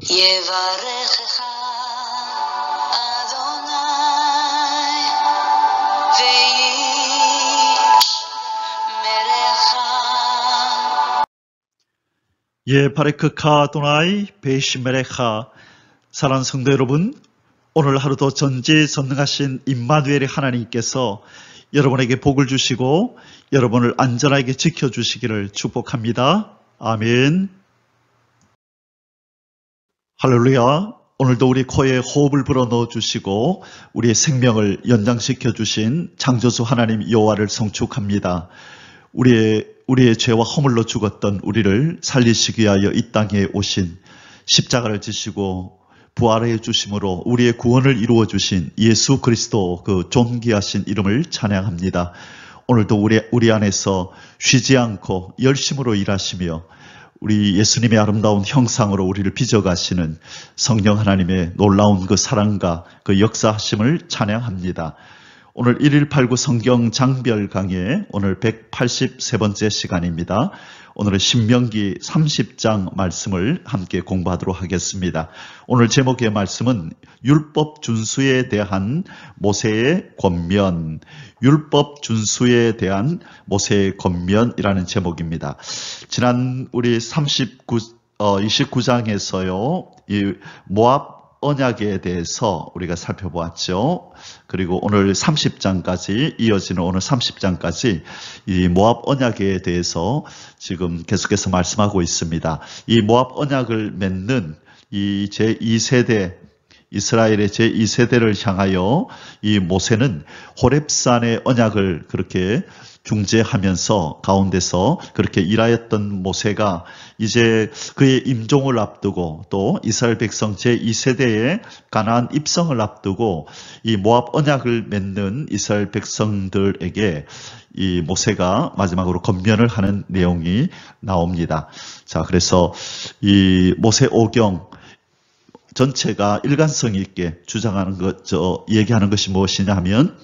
יברכך אדוני וישמרך. 예바레크카 도나이 베이시메레카. 사랑하는 성도 여러분, 오늘 하루도 전지전능하신 임마누엘의 하나님께서 여러분에게 복을 주시고 여러분을 안전하게 지켜주시기를 축복합니다. 아멘. 할렐루야. 오늘도 우리 코에 호흡을 불어넣어 주시고 우리의 생명을 연장시켜 주신 창조주 하나님 여호와를 송축합니다. 우리의 죄와 허물로 죽었던 우리를 살리시기 위하여 이 땅에 오신, 십자가를 지시고 부활해 주심으로 우리의 구원을 이루어 주신 예수 그리스도 그 존귀하신 이름을 찬양합니다. 오늘도 우리 안에서 쉬지 않고 열심으로 일하시며 우리 예수님의 아름다운 형상으로 우리를 빚어가시는 성령 하나님의 놀라운 그 사랑과 그 역사하심을 찬양합니다. 오늘 1189 성경 장별 강의 오늘 183번째 시간입니다. 오늘은 신명기 30장 말씀을 함께 공부하도록 하겠습니다. 오늘 제목의 말씀은 율법 준수에 대한 모세의 권면, 율법 준수에 대한 모세의 권면이라는 제목입니다. 지난 우리 29장에서요, 이 모압 언약에 대해서 우리가 살펴보았죠. 그리고 오늘 30장까지 이어지는 오늘 30장까지 이 모압 언약에 대해서 지금 계속해서 말씀하고 있습니다. 이 모압 언약을 맺는 이 제2세대 이스라엘의 제2세대를 향하여 이 모세는 호렙산의 언약을 그렇게 중재하면서 가운데서 그렇게 일하였던 모세가 이제 그의 임종을 앞두고 또 이스라엘 백성 제2세대의 가나안 입성을 앞두고 이 모압 언약을 맺는 이스라엘 백성들에게 이 모세가 마지막으로 권면을 하는 내용이 나옵니다. 자, 그래서 이 모세 오경 전체가 일관성 있게 주장하는 얘기하는 것이 무엇이냐 하면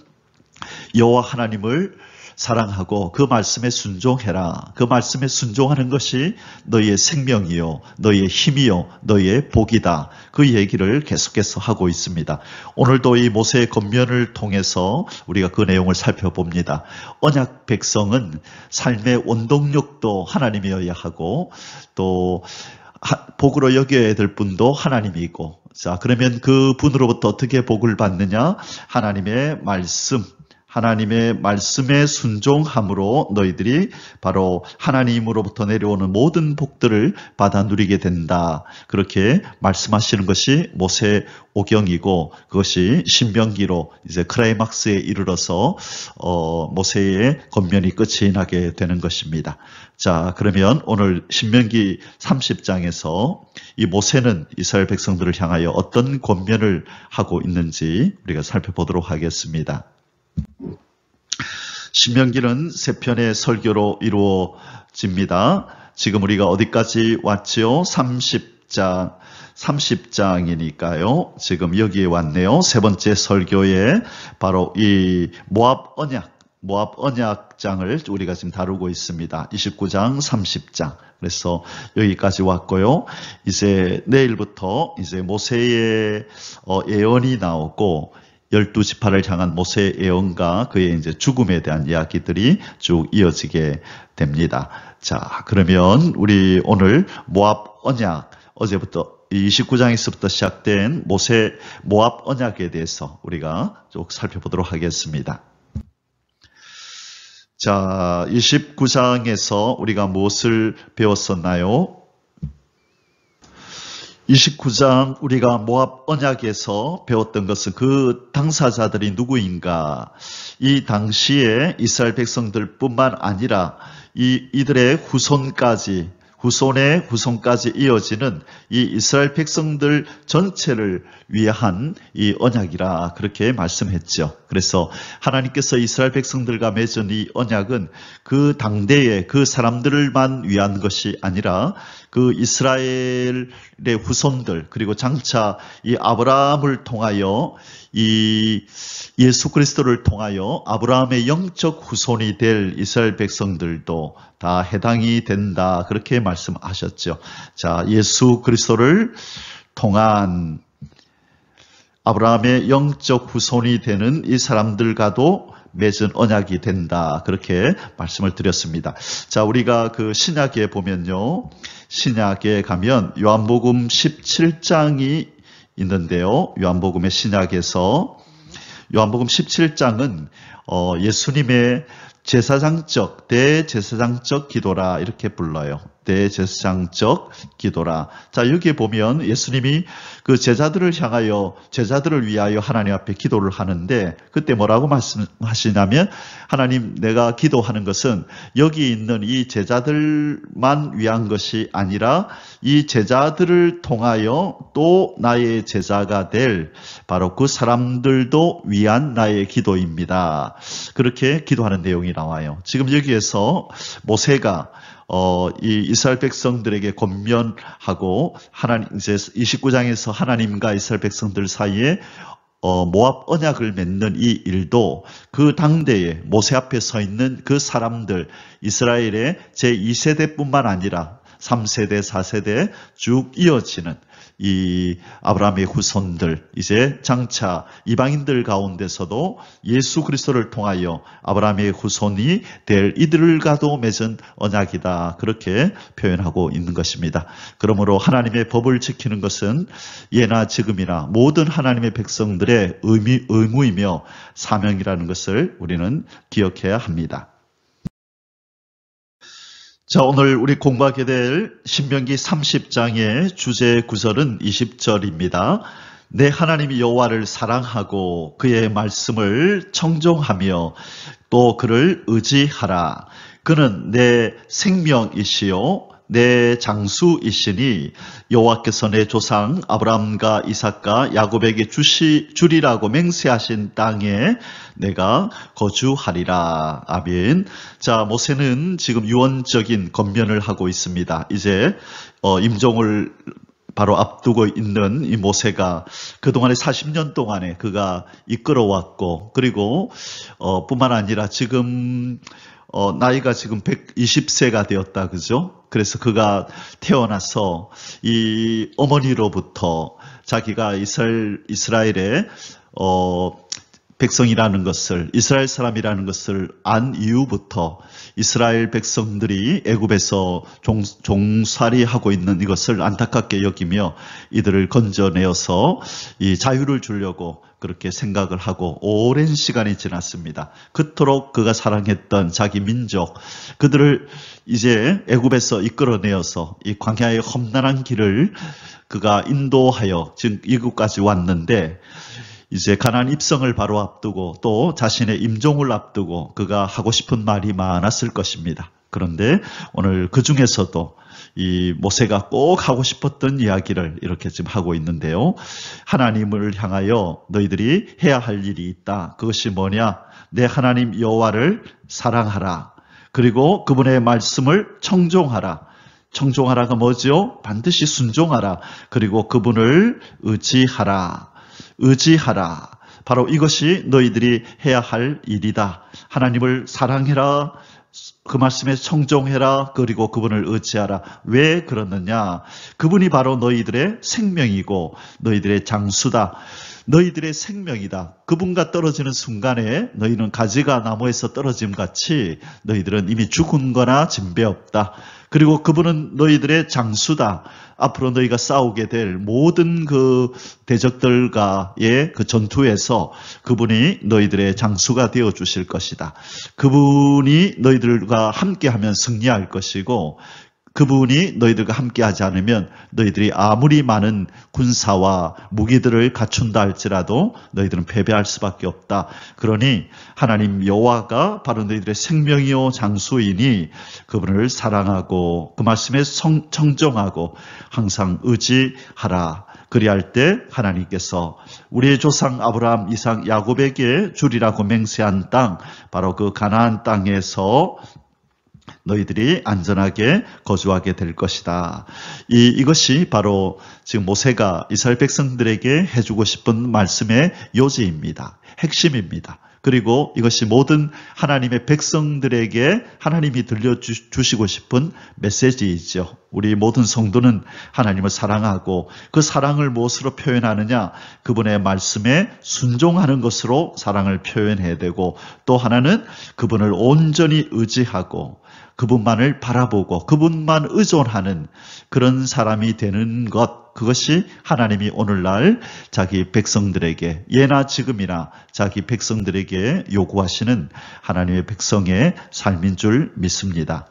여호와 하나님을 사랑하고 그 말씀에 순종해라. 그 말씀에 순종하는 것이 너희의 생명이요, 너희의 힘이요, 너희의 복이다. 그 얘기를 계속해서 하고 있습니다. 오늘도 이 모세의 권면을 통해서 우리가 그 내용을 살펴봅니다. 언약 백성은 삶의 원동력도 하나님이어야 하고 또 복으로 여겨야 될 분도 하나님이고, 자, 그러면 그 분으로부터 어떻게 복을 받느냐? 하나님의 말씀에 순종함으로 너희들이 바로 하나님으로부터 내려오는 모든 복들을 받아 누리게 된다. 그렇게 말씀하시는 것이 모세 오경이고, 그것이 신명기로 이제 클라이막스에 이르러서 모세의 권면이 끝이 나게 되는 것입니다. 자, 그러면 오늘 신명기 30장에서 이 모세는 이스라엘 백성들을 향하여 어떤 권면을 하고 있는지 우리가 살펴보도록 하겠습니다. 신명기는 세 편의 설교로 이루어집니다. 지금 우리가 어디까지 왔지요? 30장이니까요. 지금 여기에 왔네요. 세 번째 설교에 바로 이 모압 언약장을 우리가 지금 다루고 있습니다. 29장, 30장. 그래서 여기까지 왔고요. 이제 내일부터 이제 모세의 예언이 나오고 12지파를 향한 모세의 예언과 그의 이제 죽음에 대한 이야기들이 쭉 이어지게 됩니다. 자, 그러면 우리 오늘 모압 언약, 어제부터 29장에서부터 시작된 모압 언약에 대해서 우리가 쭉 살펴보도록 하겠습니다. 자, 29장에서 우리가 무엇을 배웠었나요? 29장 우리가 모압 언약에서 배웠던 것은 그 당사자들이 누구인가? 이 당시에 이스라엘 백성들뿐만 아니라 이들의 후손의 후손까지 이어지는 이 이스라엘 백성들 전체를 위한 이 언약이라 그렇게 말씀했죠. 그래서 하나님께서 이스라엘 백성들과 맺은 이 언약은 그 당대의 그 사람들만 위한 것이 아니라 그 이스라엘의 후손들, 그리고 장차 이 아브라함을 통하여 이 예수 그리스도를 통하여 아브라함의 영적 후손이 될 이스라엘 백성들도 다 해당이 된다. 그렇게 말씀하셨죠. 자, 예수 그리스도를 통한 아브라함의 영적 후손이 되는 이 사람들과도 맺은 언약이 된다. 그렇게 말씀을 드렸습니다. 자, 우리가 그 신약에 보면요. 신약에 가면 요한복음 17장이 있는데요. 요한복음의 신약에서 요한복음 17장은 예수님의 제사장적, 대제사장적 기도라 이렇게 불러요. 대제사장적 기도라. 자, 여기에 보면 예수님이 그 제자들을 향하여, 제자들을 위하여 하나님 앞에 기도를 하는데 그때 뭐라고 말씀하시냐면 하나님, 내가 기도하는 것은 여기 있는 이 제자들만 위한 것이 아니라 이 제자들을 통하여 또 나의 제자가 될 바로 그 사람들도 위한 나의 기도입니다. 그렇게 기도하는 내용이 나와요. 지금 여기에서 모세가 이 이스라엘 백성들에게 권면하고 하나님 이제 29장에서 하나님과 이스라엘 백성들 사이에 모압 언약을 맺는 이 일도 그 당대에 모세 앞에 서 있는 그 사람들 이스라엘의 제2세대뿐만 아니라 3세대, 4세대 쭉 이어지는 이 아브라함의 후손들, 이제 장차 이방인들 가운데서도 예수 그리스도를 통하여 아브라함의 후손이 될 이들과도 맺은 언약이다. 그렇게 표현하고 있는 것입니다. 그러므로 하나님의 법을 지키는 것은 예나 지금이나 모든 하나님의 백성들의 의무이며 사명이라는 것을 우리는 기억해야 합니다. 자, 오늘 우리 공부하게 될 신명기 30장의 주제 구절은 20절입니다. 내 하나님 여호와를 사랑하고 그의 말씀을 청종하며 또 그를 의지하라. 그는 내 생명이시요 내 장수이시니 여호와께서 내 조상 아브라함과 이삭과 야곱에게 주리라고 맹세하신 땅에 내가 거주하리라. 아멘. 자, 모세는 지금 유언적인 권면을 하고 있습니다. 이제 임종을 바로 앞두고 있는 이 모세가 그동안의 40년 동안에 그가 이끌어왔고, 그리고 뿐만 아니라 지금 나이가 지금 120세가 되었다, 그죠? 그래서 그가 태어나서 이 어머니로부터 자기가 이스라엘의 백성이라는 것을, 이스라엘 사람이라는 것을 안 이후부터 이스라엘 백성들이 애굽에서 종살이하고 있는 이것을 안타깝게 여기며 이들을 건져내어서 이 자유를 주려고 그렇게 생각을 하고 오랜 시간이 지났습니다. 그토록 그가 사랑했던 자기 민족, 그들을 이제 애굽에서 이끌어내어서 이 광야의 험난한 길을 그가 인도하여 지금 이곳까지 왔는데, 이제 가나안 입성을 바로 앞두고 또 자신의 임종을 앞두고 그가 하고 싶은 말이 많았을 것입니다. 그런데 오늘 그 중에서도 이 모세가 꼭 하고 싶었던 이야기를 이렇게 지금 하고 있는데요. 하나님을 향하여 너희들이 해야 할 일이 있다. 그것이 뭐냐? 내 하나님 여호와를 사랑하라. 그리고 그분의 말씀을 청종하라. 청종하라가 뭐죠? 반드시 순종하라. 그리고 그분을 의지하라. 의지하라. 바로 이것이 너희들이 해야 할 일이다. 하나님을 사랑해라. 그 말씀에 청종해라. 그리고 그분을 의지하라. 왜 그러느냐? 그분이 바로 너희들의 생명이고 너희들의 장수다. 너희들의 생명이다. 그분과 떨어지는 순간에 너희는 가지가 나무에서 떨어짐 같이 너희들은 이미 죽은 거나 진배 없다. 그리고 그분은 너희들의 장수다. 앞으로 너희가 싸우게 될 모든 그 대적들과의 그 전투에서 그분이 너희들의 장수가 되어 주실 것이다. 그분이 너희들과 함께하면 승리할 것이고, 그분이 너희들과 함께하지 않으면 너희들이 아무리 많은 군사와 무기들을 갖춘다 할지라도 너희들은 패배할 수밖에 없다. 그러니 하나님 여호와가 바로 너희들의 생명이요 장수이니 그분을 사랑하고 그 말씀에 청정하고 항상 의지하라. 그리할 때 하나님께서 우리의 조상 아브라함, 이삭, 야곱에게 주리라고 맹세한 땅, 바로 그 가나안 땅에서 너희들이 안전하게 거주하게 될 것이다. 이것이 바로 지금 모세가 이스라엘 백성들에게 해주고 싶은 말씀의 요지입니다. 핵심입니다. 그리고 이것이 모든 하나님의 백성들에게 하나님이 들려주시고 싶은 메시지이죠. 우리 모든 성도는 하나님을 사랑하고 그 사랑을 무엇으로 표현하느냐? 그분의 말씀에 순종하는 것으로 사랑을 표현해야 되고, 또 하나는 그분을 온전히 의지하고 그분만을 바라보고 그분만 의존하는 그런 사람이 되는 것, 그것이 하나님이 오늘날 자기 백성들에게, 예나 지금이나 자기 백성들에게 요구하시는 하나님의 백성의 삶인 줄 믿습니다.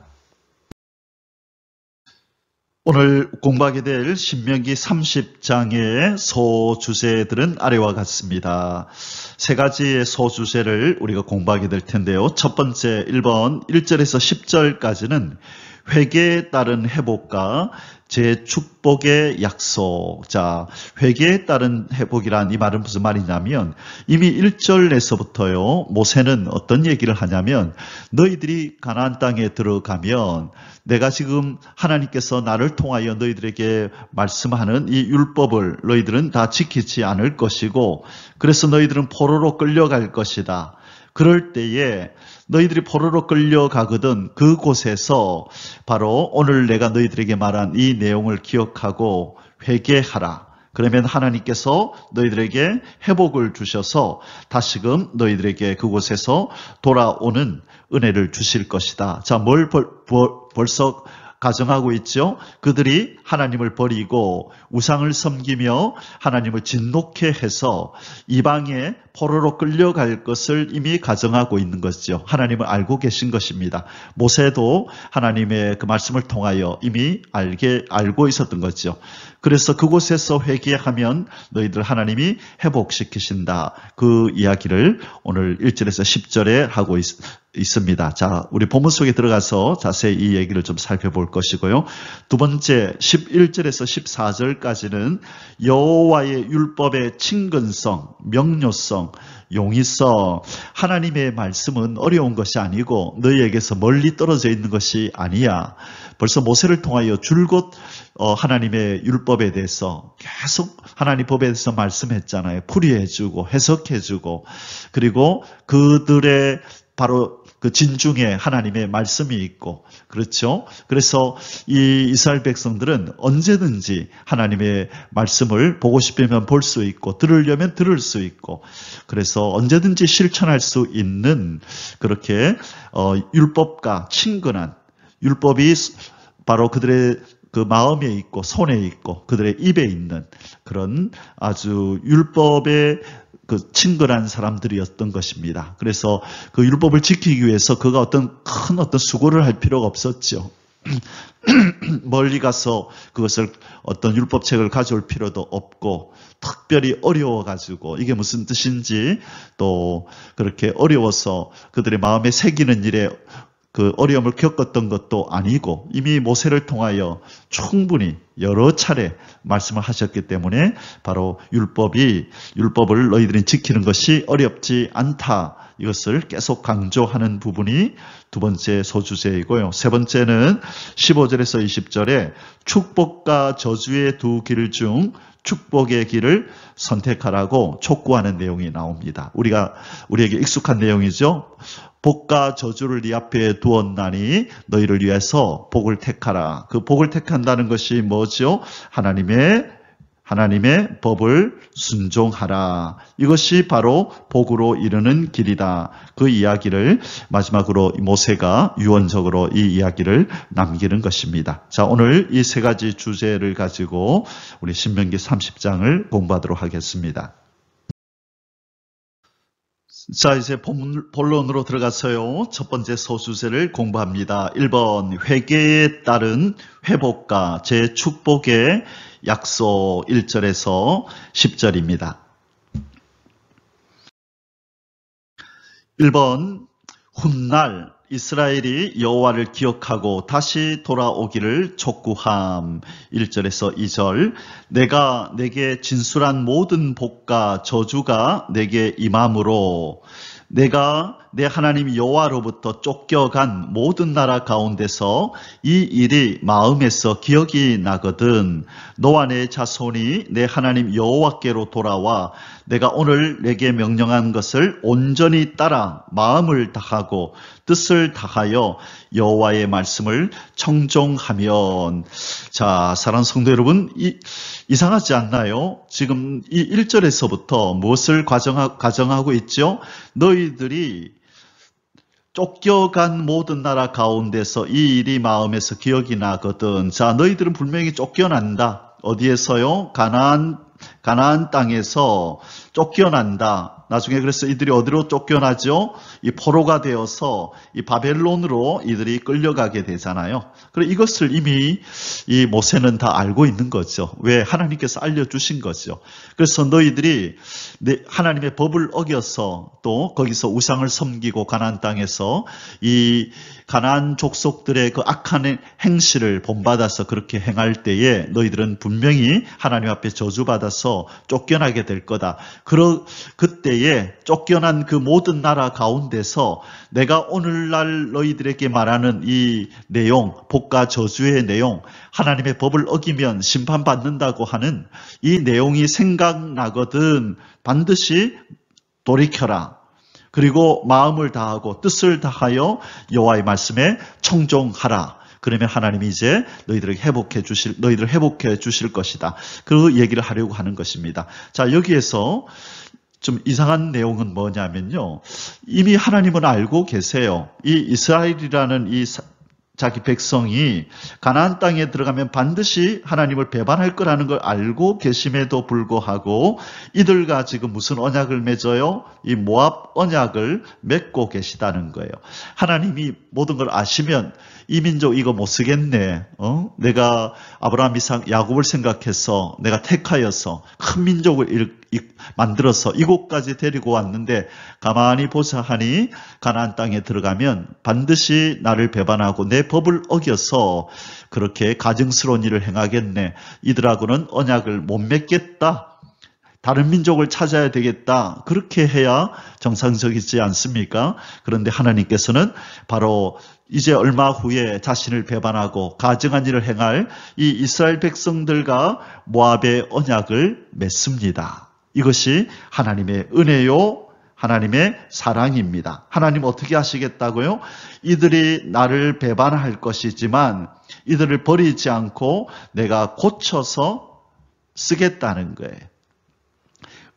오늘 공부하게 될 신명기 30장의 소주제들은 아래와 같습니다. 세 가지의 소주제를 우리가 공부하게 될 텐데요. 첫 번째 1번 1절에서 10절까지는 회개에 따른 회복과 재축복의 약속. 자, 회개에 따른 회복이란 이 말은 무슨 말이냐면, 이미 1절에서부터요, 모세는 어떤 얘기를 하냐면, 너희들이 가나안 땅에 들어가면 내가 지금 하나님께서 나를 통하여 너희들에게 말씀하는 이 율법을 너희들은 다 지키지 않을 것이고, 그래서 너희들은 포로로 끌려갈 것이다. 그럴 때에 너희들이 포로로 끌려가거든 그곳에서 바로 오늘 내가 너희들에게 말한 이 내용을 기억하고 회개하라. 그러면 하나님께서 너희들에게 회복을 주셔서 다시금 너희들에게 그곳에서 돌아오는 은혜를 주실 것이다. 자, 뭘 벌써 가정하고 있죠? 그들이 하나님을 버리고 우상을 섬기며 하나님을 진노케 해서 이방에 포로로 끌려갈 것을 이미 가정하고 있는 것이죠. 하나님을 알고 계신 것입니다. 모세도 하나님의 그 말씀을 통하여 이미 알고 있었던 거죠. 그래서 그곳에서 회개하면 너희들 하나님이 회복시키신다. 그 이야기를 오늘 1절에서 10절에 하고 있습니다. 자, 우리 본문 속에 들어가서 자세히 이 얘기를 좀 살펴볼 것이고요. 두 번째 11절에서 14절까지는 여호와의 율법의 친근성, 명료성, 용이성, 하나님의 말씀은 어려운 것이 아니고 너희에게서 멀리 떨어져 있는 것이 아니야. 벌써 모세를 통하여 줄곧 하나님의 율법에 대해서 계속 하나님 법에 대해서 말씀했잖아요. 풀이해주고 해석해주고, 그리고 그들의 바로 그 진중에 하나님의 말씀이 있고, 그렇죠? 그래서 이 이스라엘 백성들은 언제든지 하나님의 말씀을 보고 싶으면 볼 수 있고 들으려면 들을 수 있고, 그래서 언제든지 실천할 수 있는 그렇게 율법과 친근한, 율법이 바로 그들의 그 마음에 있고 손에 있고 그들의 입에 있는 그런 아주 율법의 그 친근한 사람들이었던 것입니다. 그래서 그 율법을 지키기 위해서 그가 어떤 수고를 할 필요가 없었죠. 멀리 가서 그것을 어떤 율법책을 가져올 필요도 없고, 특별히 어려워가지고 이게 무슨 뜻인지 또 그렇게 어려워서 그들의 마음에 새기는 일에 그 어려움을 겪었던 것도 아니고, 이미 모세를 통하여 충분히 여러 차례 말씀을 하셨기 때문에 바로 율법을 너희들이 지키는 것이 어렵지 않다, 이것을 계속 강조하는 부분이 두 번째 소주제이고요. 세 번째는 15절에서 20절에 축복과 저주의 두 길 중 축복의 길을 선택하라고 촉구하는 내용이 나옵니다. 우리에게 익숙한 내용이죠. 복과 저주를 네 앞에 두었나니 너희를 위해서 복을 택하라. 그 복을 택한다는 것이 뭐죠? 하나님의 법을 순종하라. 이것이 바로 복으로 이르는 길이다. 그 이야기를 마지막으로 모세가 유언적으로 이 이야기를 남기는 것입니다. 자, 오늘 이 세 가지 주제를 가지고 우리 신명기 30장을 공부하도록 하겠습니다. 자, 이제 본론으로 들어가서요. 첫 번째 소주제를 공부합니다. 1번 회개에 따른 회복과 재축복의 약속, 1절에서 10절입니다. 1번 훗날 이스라엘이 여호와를 기억하고 다시 돌아오기를 촉구함, 1절에서 2절. 내가 내게 진술한 모든 복과 저주가 내게 임함으로 내가 내 하나님 여호와로부터 쫓겨간 모든 나라 가운데서 이 일이 마음에서 기억이 나거든 너와 내 자손이 내 하나님 여호와께로 돌아와 내가 오늘 내게 명령한 것을 온전히 따라 마음을 다하고 뜻을 다하여 여호와의 말씀을 청종하면. 자, 사랑하는 성도 여러분, 이상하지 않나요? 지금 이 1절에서부터 무엇을 가정하고 있죠? 너희들이 쫓겨간 모든 나라 가운데서 이 일이 마음에서 기억이 나거든. 자, 너희들은 분명히 쫓겨난다. 어디에서요? 가나안 땅에서 쫓겨난다. 나중에 그래서 이들이 어디로 쫓겨나죠? 이 포로가 되어서 이 바벨론으로 이들이 끌려가게 되잖아요. 그리고 이것을 이미 이 모세는 다 알고 있는 거죠. 왜? 하나님께서 알려주신 거죠. 그래서 너희들이 하나님의 법을 어겨서 또 거기서 우상을 섬기고 가나안 땅에서 이 가나안 족속들의 그 악한 행실을 본받아서 그렇게 행할 때에 너희들은 분명히 하나님 앞에 저주받아서 쫓겨나게 될 거다. 그때에 쫓겨난 그 모든 나라 가운데서 내가 오늘날 너희들에게 말하는 이 내용, 복과 저주의 내용, 하나님의 법을 어기면 심판받는다고 하는 이 내용이 생각나거든 반드시 돌이켜라. 그리고 마음을 다하고 뜻을 다하여 여호와의 말씀에 청종하라. 그러면 하나님이 이제 너희들을 회복해 주실 것이다. 그 얘기를 하려고 하는 것입니다. 자, 여기에서 좀 이상한 내용은 뭐냐면요. 이미 하나님은 알고 계세요. 이 이스라엘이라는 이 자기 백성이 가나안 땅에 들어가면 반드시 하나님을 배반할 거라는 걸 알고 계심에도 불구하고 이들과 지금 무슨 언약을 맺어요? 이 모압 언약을 맺고 계시다는 거예요. 하나님이 모든 걸 아시면 이 민족 이거 못 쓰겠네. 내가 아브라함, 이삭, 야곱을 생각해서 내가 택하여서 큰 민족을 만들어서 이곳까지 데리고 왔는데 가만히 보자 하니 가나안 땅에 들어가면 반드시 나를 배반하고 내 법을 어겨서 그렇게 가증스러운 일을 행하겠네. 이들하고는 언약을 못 맺겠다. 다른 민족을 찾아야 되겠다. 그렇게 해야 정상적이지 않습니까? 그런데 하나님께서는 바로 이제 얼마 후에 자신을 배반하고 가증한 일을 행할 이 이스라엘 백성들과 모압의 언약을 맺습니다. 이것이 하나님의 은혜요, 하나님의 사랑입니다. 하나님 어떻게 하시겠다고요? 이들이 나를 배반할 것이지만 이들을 버리지 않고 내가 고쳐서 쓰겠다는 거예요.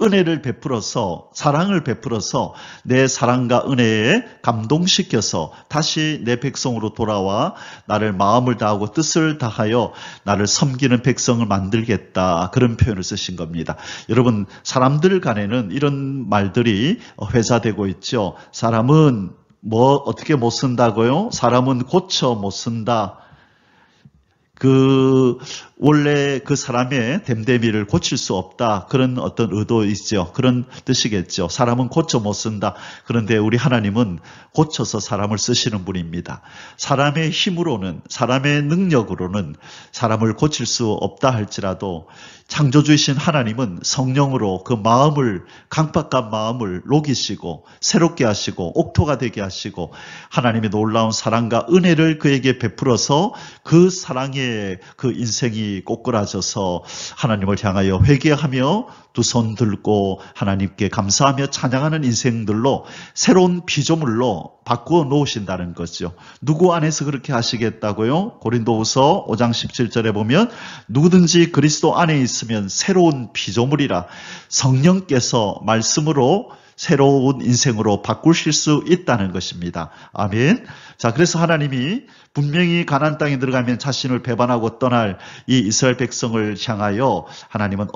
은혜를 베풀어서 사랑을 베풀어서 내 사랑과 은혜에 감동시켜서 다시 내 백성으로 돌아와 나를 마음을 다하고 뜻을 다하여 나를 섬기는 백성을 만들겠다. 그런 표현을 쓰신 겁니다. 여러분, 사람들 간에는 이런 말들이 회자되고 있죠. 사람은 어떻게 못 쓴다고요? 사람은 고쳐 못 쓴다. 원래 그 사람의 됨됨이를 고칠 수 없다. 그런 어떤 의도 있죠. 그런 뜻이겠죠. 사람은 고쳐 못 쓴다. 그런데 우리 하나님은 고쳐서 사람을 쓰시는 분입니다. 사람의 힘으로는, 사람의 능력으로는 사람을 고칠 수 없다 할지라도 창조주이신 하나님은 성령으로 그 마음을, 강팍한 마음을 녹이시고 새롭게 하시고 옥토가 되게 하시고 하나님의 놀라운 사랑과 은혜를 그에게 베풀어서 그 사랑의 그 인생이 꼬꾸라져서 하나님을 향하여 회개하며 두 손 들고 하나님께 감사하며 찬양하는 인생들로 새로운 피조물로 바꾸어 놓으신다는 거죠. 누구 안에서 그렇게 하시겠다고요? 고린도후서 5장 17절에 보면 누구든지 그리스도 안에 있으면 새로운 피조물이라. 성령께서 말씀으로 새로운 인생으로 바꾸실 수 있다는 것입니다. 아멘. 자, 그래서 하나님이 분명히 가나안 땅에 들어가면 자신을 배반하고 떠날 이 이스라엘 백성을 향하여 하나님은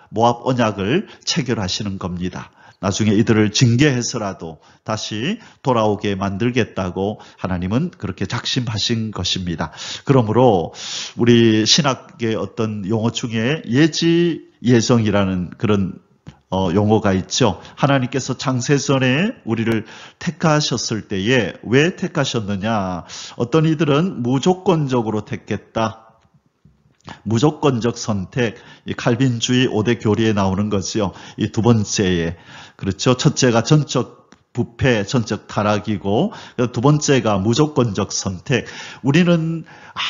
모압 언약을 체결하시는 겁니다. 나중에 이들을 징계해서라도 다시 돌아오게 만들겠다고 하나님은 그렇게 작심하신 것입니다. 그러므로 우리 신학의 어떤 용어 중에 예지예정이라는 그런 용어가 있죠. 하나님께서 창세전에 우리를 택하셨을 때에 왜 택하셨느냐? 어떤 이들은 무조건적으로 택했다. 무조건적 선택, 이 칼빈주의 5대 교리에 나오는 거지요. 이 두 번째에. 그렇죠. 첫째가 전적 부패, 전적 타락이고, 두 번째가 무조건적 선택. 우리는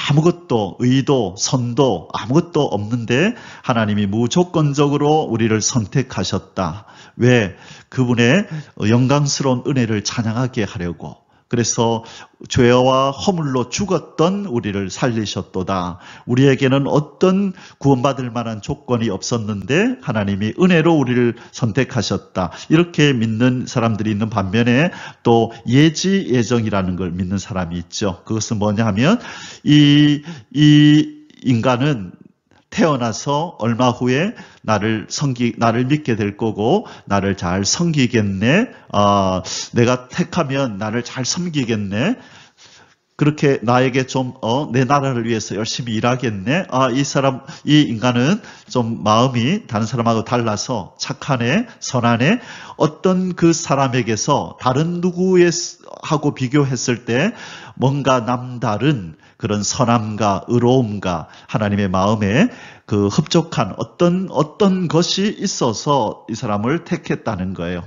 아무것도, 의도, 선도 아무것도 없는데 하나님이 무조건적으로 우리를 선택하셨다. 왜? 그분의 영광스러운 은혜를 찬양하게 하려고. 그래서 죄와 허물로 죽었던 우리를 살리셨도다. 우리에게는 어떤 구원받을 만한 조건이 없었는데 하나님이 은혜로 우리를 선택하셨다. 이렇게 믿는 사람들이 있는 반면에 또 예지 예정이라는 걸 믿는 사람이 있죠. 그것은 뭐냐 하면 이 인간은 태어나서 얼마 후에 나를 믿게 될 거고, 나를 잘 섬기겠네. 내가 택하면 나를 잘 섬기겠네. 그렇게 나에게 좀, 내 나라를 위해서 열심히 일하겠네. 이 인간은 좀 마음이 다른 사람하고 달라서 착하네, 선하네. 어떤 그 사람에게서 다른 누구하고 비교했을 때 뭔가 남다른 그런 선함과 의로움과 하나님의 마음에 그 흡족한 어떤 것이 있어서 이 사람을 택했다는 거예요.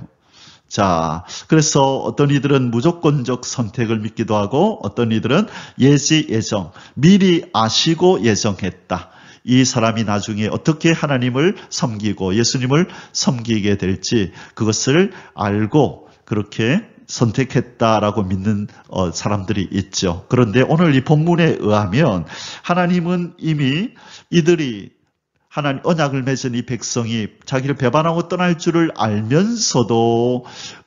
자, 그래서 어떤 이들은 무조건적 선택을 믿기도 하고 어떤 이들은 예지 예정, 미리 아시고 예정했다. 이 사람이 나중에 어떻게 하나님을 섬기고 예수님을 섬기게 될지 그것을 알고 그렇게 선택했다라고 믿는 사람들이 있죠. 그런데 오늘 이 본문에 의하면 하나님은 이미 이들이 하나님 언약을 맺은 이 백성이 자기를 배반하고 떠날 줄을 알면서도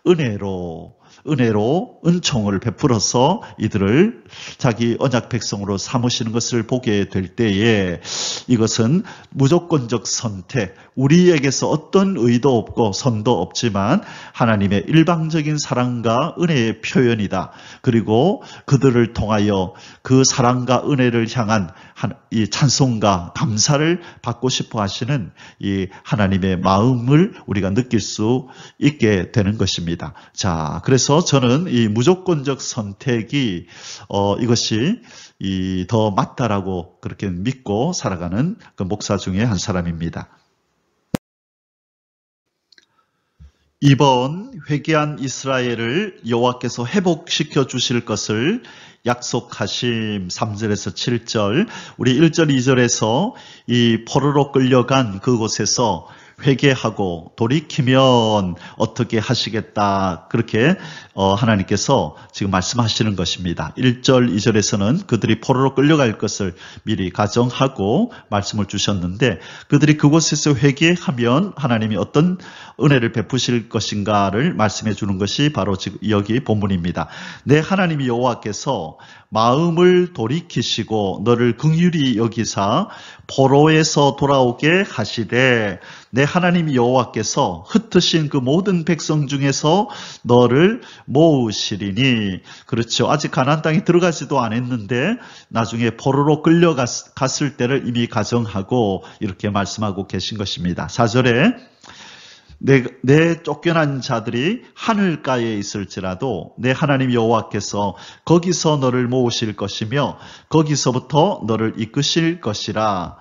은혜로 은총을 베풀어서 이들을 자기 언약 백성으로 삼으시는 것을 보게 될 때에 이것은 무조건적 선택, 우리에게서 어떤 의도 없고 선도 없지만 하나님의 일방적인 사랑과 은혜의 표현이다. 그리고 그들을 통하여 그 사랑과 은혜를 향한 이 찬송과 감사를 받고 싶어 하시는 이 하나님의 마음을 우리가 느낄 수 있게 되는 것입니다. 자, 그래서 저는 이 무조건적 선택이 이것이 더 맞다라고 그렇게 믿고 살아가는 그 목사 중에 한 사람입니다. 이번 회개한 이스라엘을 여호와께서 회복시켜 주실 것을 약속하심 3절에서 7절, 우리 1절, 2절에서 이 포로로 끌려간 그곳에서 회개하고 돌이키면 어떻게 하시겠다. 그렇게 하나님께서 지금 말씀하시는 것입니다. 1절, 2절에서는 그들이 포로로 끌려갈 것을 미리 가정하고 말씀을 주셨는데 그들이 그곳에서 회개하면 하나님이 어떤 은혜를 베푸실 것인가를 말씀해 주는 것이 바로 지금 여기 본문입니다. 내 하나님 여호와께서 마음을 돌이키시고 너를 긍휼히 여기사 포로에서 돌아오게 하시되 내 하나님 여호와께서 흩으신 그 모든 백성 중에서 너를 모으시리니. 그렇죠. 아직 가나안 땅에 들어가지도 않았는데 나중에 포로로 끌려갔을 때를 이미 가정하고 이렇게 말씀하고 계신 것입니다. 4절에 내 쫓겨난 자들이 하늘가에 있을지라도 내 하나님 여호와께서 거기서 너를 모으실 것이며 거기서부터 너를 이끄실 것이라.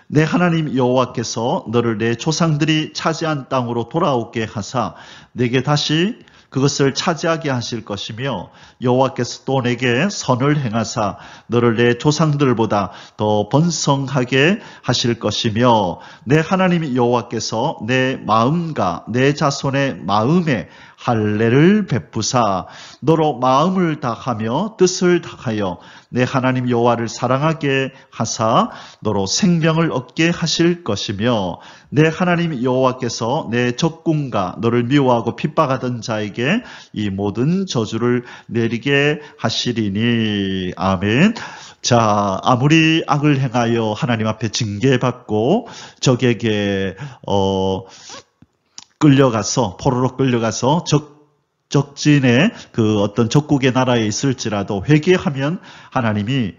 내 하나님 여호와께서 너를 내 조상들이 차지한 땅으로 돌아오게 하사 내게 다시 그것을 차지하게 하실 것이며 여호와께서 또 내게 선을 행하사 너를 내 조상들보다 더 번성하게 하실 것이며 내 하나님 여호와께서 내 마음과 내 자손의 마음에 할례를 베푸사 너로 마음을 다하며 뜻을 다하여 내 하나님 여호와를 사랑하게 하사 너로 생명을 얻게 하실 것이며 내 하나님 여호와께서 내 적군과 너를 미워하고 핍박하던 자에게 이 모든 저주를 내리게 하시리니. 아멘. 자, 아무리 악을 행하여 하나님 앞에 징계받고 적에게 끌려가서 포로로 끌려가서 적진의 그 어떤 적국의 나라에 있을지라도 회개하면 하나님이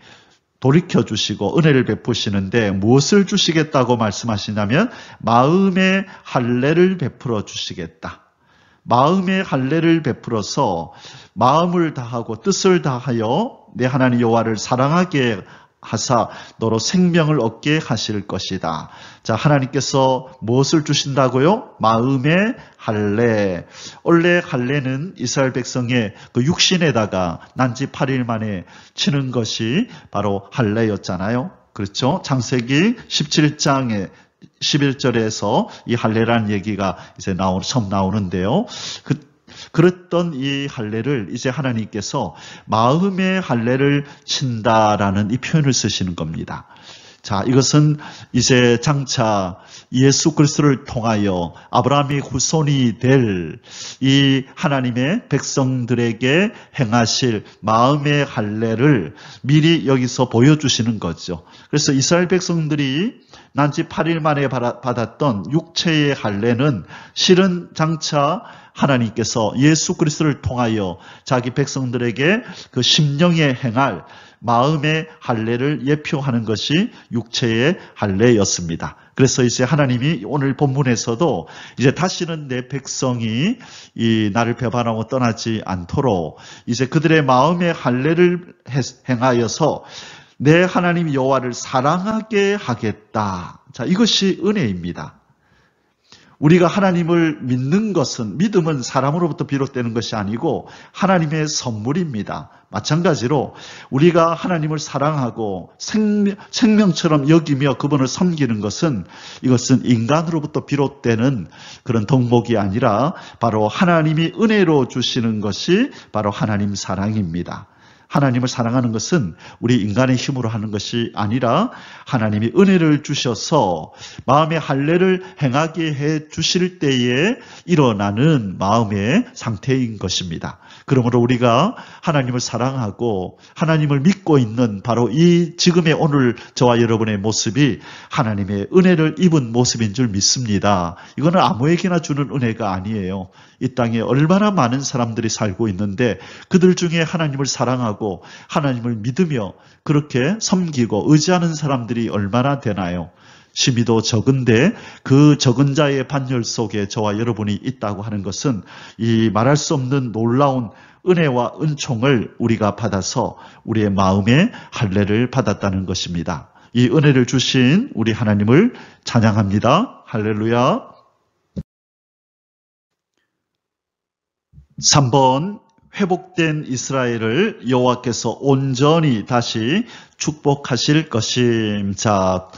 돌이켜 주시고 은혜를 베푸시는데 무엇을 주시겠다고 말씀하시냐면 마음의 할례를 베풀어 주시겠다. 마음의 할례를 베풀어서 마음을 다하고 뜻을 다하여 내 하나님 여호와를 사랑하게 하사 너로 생명을 얻게 하실 것이다. 자, 하나님께서 무엇을 주신다고요? 마음의 할례. 원래 할례는 이스라엘 백성의 그 육신에다가 난지 8일 만에 치는 것이 바로 할례였잖아요. 그렇죠? 창세기 17장에 11절에서 이 할례라는 얘기가 이제 처음 나오는데요. 그랬던 이 할례를 이제 하나님께서 마음의 할례를 친다라는 이 표현을 쓰시는 겁니다. 자, 이것은 이제 장차 예수 그리스도를 통하여 아브라함의 후손이 될 이 하나님의 백성들에게 행하실 마음의 할례를 미리 여기서 보여주시는 거죠. 그래서 이스라엘 백성들이 난지 8일 만에 받았던 육체의 할례는 실은 장차 하나님께서 예수 그리스도를 통하여 자기 백성들에게 그 심령에 행할 마음의 할례를 예표하는 것이 육체의 할례였습니다. 그래서 이제 하나님이 오늘 본문에서도 이제 다시는 내 백성이 이 나를 배반하고 떠나지 않도록 이제 그들의 마음의 할례를 행하여서 내 하나님 여호와를 사랑하게 하겠다. 자, 이것이 은혜입니다. 우리가 하나님을 믿는 것은, 믿음은 사람으로부터 비롯되는 것이 아니고 하나님의 선물입니다. 마찬가지로 우리가 하나님을 사랑하고 생명처럼 여기며 그분을 섬기는 것은, 이것은 인간으로부터 비롯되는 그런 덕목이 아니라 바로 하나님이 은혜로 주시는 것이 바로 하나님 사랑입니다. 하나님을 사랑하는 것은 우리 인간의 힘으로 하는 것이 아니라 하나님이 은혜를 주셔서 마음의 할례를 행하게 해 주실 때에 일어나는 마음의 상태인 것입니다. 그러므로 우리가 하나님을 사랑하고 하나님을 믿고 있는 바로 이 지금의 오늘 저와 여러분의 모습이 하나님의 은혜를 입은 모습인 줄 믿습니다. 이거는 아무에게나 주는 은혜가 아니에요. 이 땅에 얼마나 많은 사람들이 살고 있는데 그들 중에 하나님을 사랑하고 하나님을 믿으며 그렇게 섬기고 의지하는 사람들이 얼마나 되나요? 심히도 적은데 그 적은 자의 반열 속에 저와 여러분이 있다고 하는 것은 이 말할 수 없는 놀라운 은혜와 은총을 우리가 받아서 우리의 마음의 할례를 받았다는 것입니다. 이 은혜를 주신 우리 하나님을 찬양합니다. 할렐루야. 3번, 회복된 이스라엘을 여호와께서 온전히 다시 축복하실 것임. 자,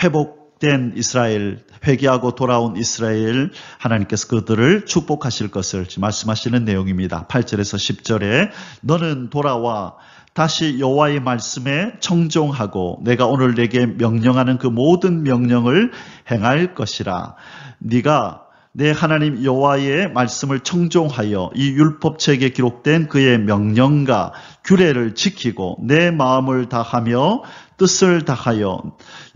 회복된 이스라엘, 회개하고 돌아온 이스라엘, 하나님께서 그들을 축복하실 것을 말씀하시는 내용입니다. 8절에서 10절에 너는 돌아와 다시 여호와의 말씀에 청종하고 내가 오늘 내게 명령하는 그 모든 명령을 행할 것이라. 네가 내 하나님 여호와의 말씀을 청종하여 이 율법책에 기록된 그의 명령과 규례를 지키고 내 마음을 다하며 뜻을 다하여